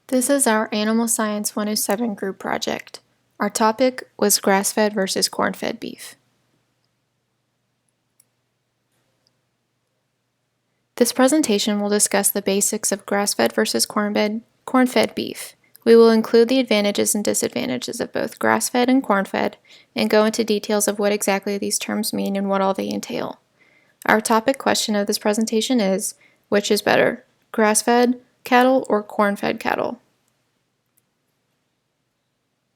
This is our Animal Science 107 group project. Our topic was grass-fed versus corn-fed beef. This presentation will discuss the basics of grass-fed versus corn-fed beef. We will include the advantages and disadvantages of both grass-fed and corn-fed and go into details of what exactly these terms mean and what all they entail. Our topic question of this presentation is, which is better, grass-fed cattle or corn-fed cattle?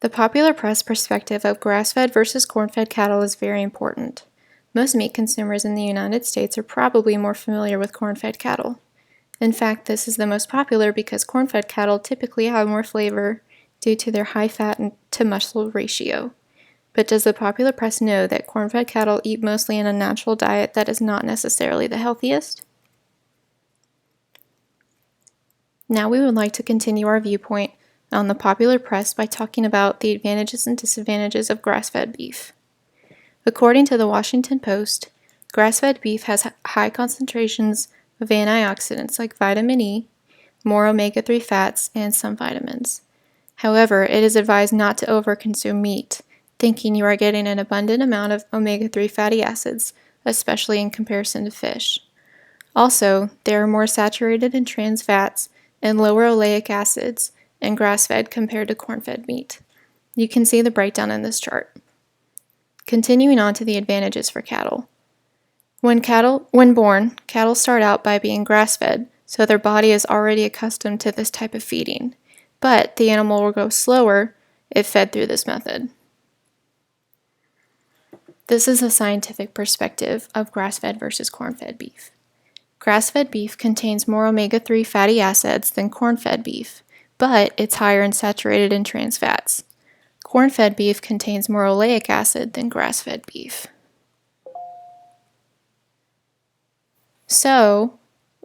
The popular press perspective of grass-fed versus corn-fed cattle is very important. Most meat consumers in the United States are probably more familiar with corn-fed cattle. In fact, this is the most popular because corn-fed cattle typically have more flavor due to their high fat to muscle ratio. But does the popular press know that corn-fed cattle eat mostly in a natural diet that is not necessarily the healthiest? Now we would like to continue our viewpoint on the popular press by talking about the advantages and disadvantages of grass-fed beef. According to the Washington Post, grass-fed beef has high concentrations of antioxidants like vitamin E, more omega-3 fats, and some vitamins. However, it is advised not to overconsume meat, thinking you are getting an abundant amount of omega-3 fatty acids, especially in comparison to fish. Also, they are more saturated in trans fats and lower oleic acids in grass-fed compared to corn-fed meat. You can see the breakdown in this chart. Continuing on to the advantages for cattle. When born, cattle start out by being grass-fed, so their body is already accustomed to this type of feeding, but the animal will grow slower if fed through this method. This is a scientific perspective of grass-fed versus corn-fed beef. Grass-fed beef contains more omega-3 fatty acids than corn-fed beef, but it's higher in saturated and trans fats. Corn-fed beef contains more oleic acid than grass-fed beef. So,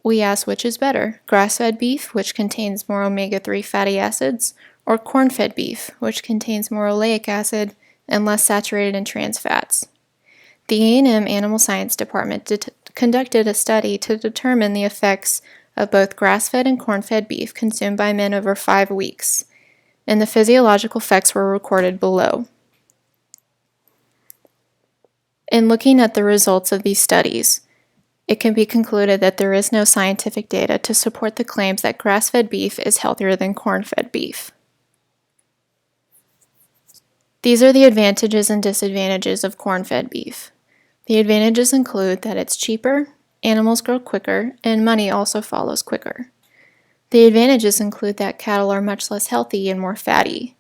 we ask which is better, grass-fed beef, which contains more omega-3 fatty acids, or corn-fed beef, which contains more oleic acid and less saturated in trans fats. The A&M Animal Science Department conducted a study to determine the effects of both grass-fed and corn-fed beef consumed by men over 5 weeks, and the physiological effects were recorded below. In looking at the results of these studies, it can be concluded that there is no scientific data to support the claims that grass-fed beef is healthier than corn-fed beef. These are the advantages and disadvantages of corn-fed beef. The advantages include that it's cheaper, animals grow quicker, and money also follows quicker. The advantages include that cattle are much less healthy and more fatty.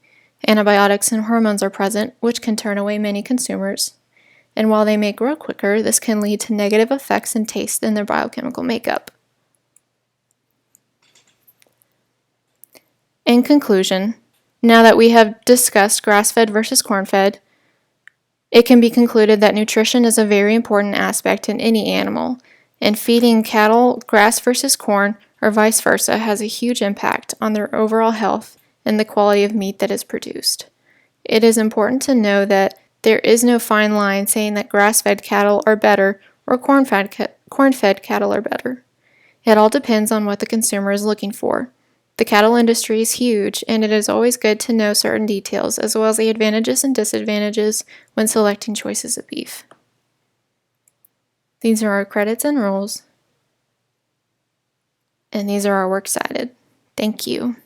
Antibiotics and hormones are present, which can turn away many consumers. And while they may grow quicker, this can lead to negative effects in taste and their biochemical makeup. In conclusion, now that we have discussed grass-fed versus corn-fed, it can be concluded that nutrition is a very important aspect in any animal, and feeding cattle grass versus corn or vice versa has a huge impact on their overall health and the quality of meat that is produced. It is important to know that there is no fine line saying that grass-fed cattle are better or corn-fed cattle are better. It all depends on what the consumer is looking for. The cattle industry is huge, and it is always good to know certain details as well as the advantages and disadvantages when selecting choices of beef. These are our credits and rules, and these are our works cited. Thank you.